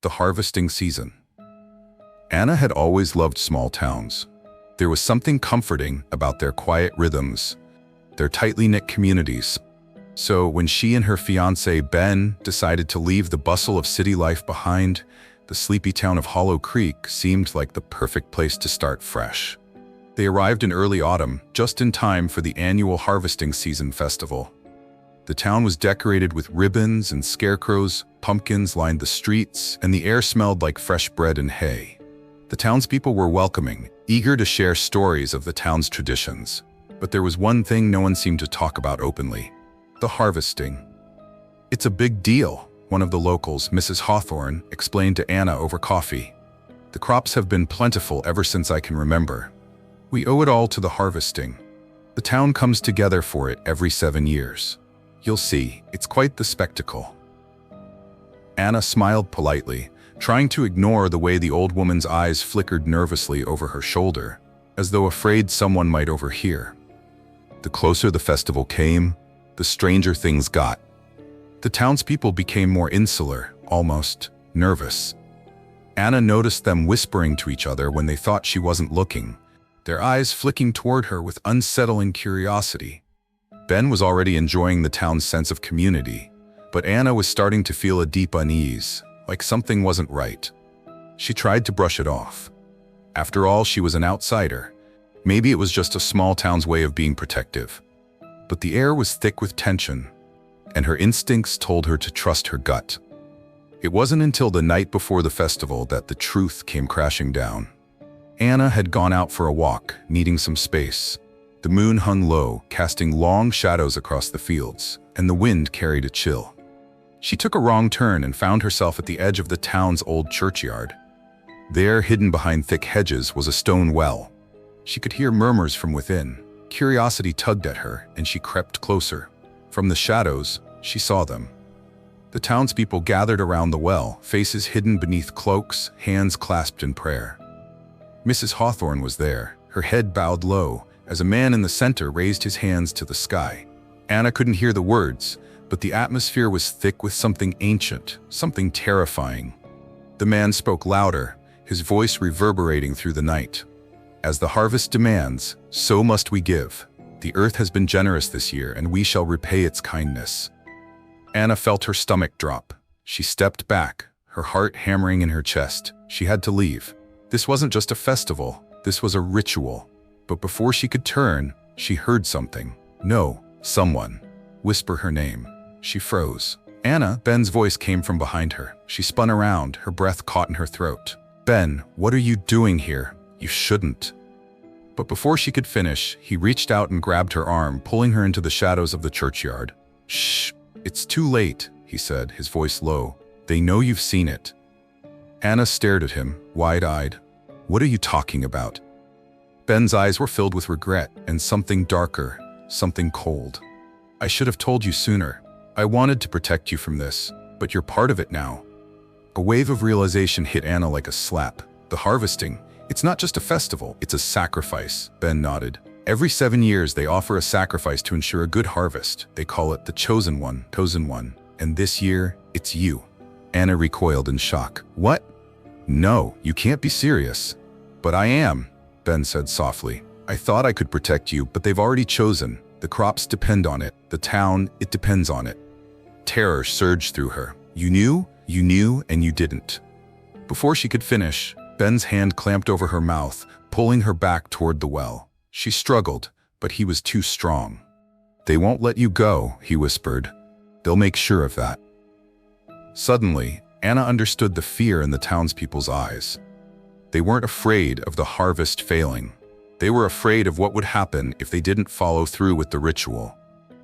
The harvesting season. Anna had always loved small towns. There was something comforting about their quiet rhythms, their tightly knit communities. So when she and her fiancé Ben decided to leave the bustle of city life behind, the sleepy town of Hollow Creek seemed like the perfect place to start fresh. They arrived in early autumn, just in time for the annual harvesting season festival. The town was decorated with ribbons and scarecrows, pumpkins lined the streets, and the air smelled like fresh bread and hay. The townspeople were welcoming, eager to share stories of the town's traditions. But there was one thing no one seemed to talk about openly: the harvesting. "It's a big deal," one of the locals, Mrs. Hawthorne, explained to Anna over coffee. "The crops have been plentiful ever since I can remember. We owe it all to the harvesting. The town comes together for it every 7 years. You'll see, it's quite the spectacle." Anna smiled politely, trying to ignore the way the old woman's eyes flickered nervously over her shoulder, as though afraid someone might overhear. The closer the festival came, the stranger things got. The townspeople became more insular, almost nervous. Anna noticed them whispering to each other when they thought she wasn't looking, their eyes flicking toward her with unsettling curiosity. Ben was already enjoying the town's sense of community, but Anna was starting to feel a deep unease, like something wasn't right. She tried to brush it off. After all, she was an outsider. Maybe it was just a small town's way of being protective. But the air was thick with tension, and her instincts told her to trust her gut. It wasn't until the night before the festival that the truth came crashing down. Anna had gone out for a walk, needing some space. The moon hung low, casting long shadows across the fields, and the wind carried a chill. She took a wrong turn and found herself at the edge of the town's old churchyard. There, hidden behind thick hedges, was a stone well. She could hear murmurs from within. Curiosity tugged at her, and she crept closer. From the shadows, she saw them. The townspeople gathered around the well, faces hidden beneath cloaks, hands clasped in prayer. Mrs. Hawthorne was there, her head bowed low, as a man in the center raised his hands to the sky. Anna couldn't hear the words, but the atmosphere was thick with something ancient, something terrifying. The man spoke louder, his voice reverberating through the night. "As the harvest demands, so must we give. The earth has been generous this year, and we shall repay its kindness." Anna felt her stomach drop. She stepped back, her heart hammering in her chest. She had to leave. This wasn't just a festival, this was a ritual. But before she could turn, she heard something. No, someone. Whisper her name. She froze. "Anna," Ben's voice came from behind her. She spun around, her breath caught in her throat. "Ben, what are you doing here? You shouldn't." But before she could finish, he reached out and grabbed her arm, pulling her into the shadows of the churchyard. "Shh, it's too late," he said, his voice low. "They know you've seen it." Anna stared at him, wide-eyed. "What are you talking about?" Ben's eyes were filled with regret and something darker, something cold. "I should have told you sooner. I wanted to protect you from this, but you're part of it now." A wave of realization hit Anna like a slap. The harvesting, it's not just a festival, it's a sacrifice, Ben nodded. Every 7 years they offer a sacrifice to ensure a good harvest. They call it the chosen one. And this year, it's you. Anna recoiled in shock. "What? No, you can't be serious." "But I am," Ben said softly. "I thought I could protect you, but they've already chosen. The crops depend on it. The town, it depends on it." Terror surged through her. You knew, and you didn't." Before she could finish, Ben's hand clamped over her mouth, pulling her back toward the well. She struggled, but he was too strong. "They won't let you go," he whispered. "They'll make sure of that." Suddenly, Anna understood the fear in the townspeople's eyes. They weren't afraid of the harvest failing. They were afraid of what would happen if they didn't follow through with the ritual.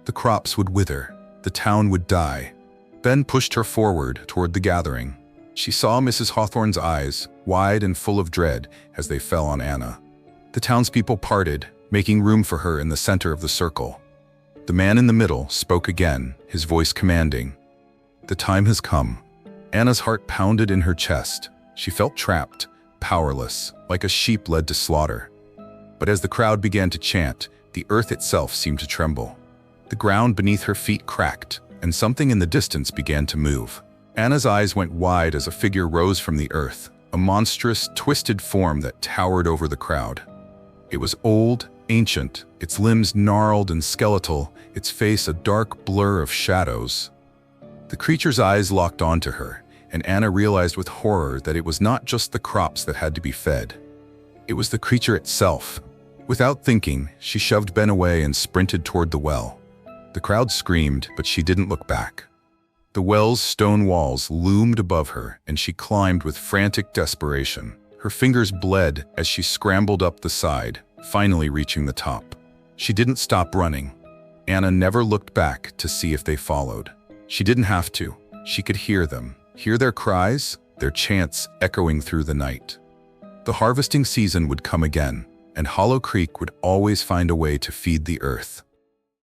The crops would wither. The town would die. Ben pushed her forward toward the gathering. She saw Mrs. Hawthorne's eyes, wide and full of dread, as they fell on Anna. The townspeople parted, making room for her in the center of the circle. The man in the middle spoke again, his voice commanding. "The time has come." Anna's heart pounded in her chest. She felt trapped, powerless, like a sheep led to slaughter. But as the crowd began to chant, the earth itself seemed to tremble. The ground beneath her feet cracked, and something in the distance began to move. Anna's eyes went wide as a figure rose from the earth, a monstrous, twisted form that towered over the crowd. It was old, ancient, its limbs gnarled and skeletal, its face a dark blur of shadows. The creature's eyes locked onto her, and Anna realized with horror that it was not just the crops that had to be fed. It was the creature itself. Without thinking, she shoved Ben away and sprinted toward the well. The crowd screamed, but she didn't look back. The well's stone walls loomed above her, and she climbed with frantic desperation. Her fingers bled as she scrambled up the side, finally reaching the top. She didn't stop running. Anna never looked back to see if they followed. She didn't have to. She could hear them, hear their cries, their chants echoing through the night. The harvesting season would come again, and Hollow Creek would always find a way to feed the earth.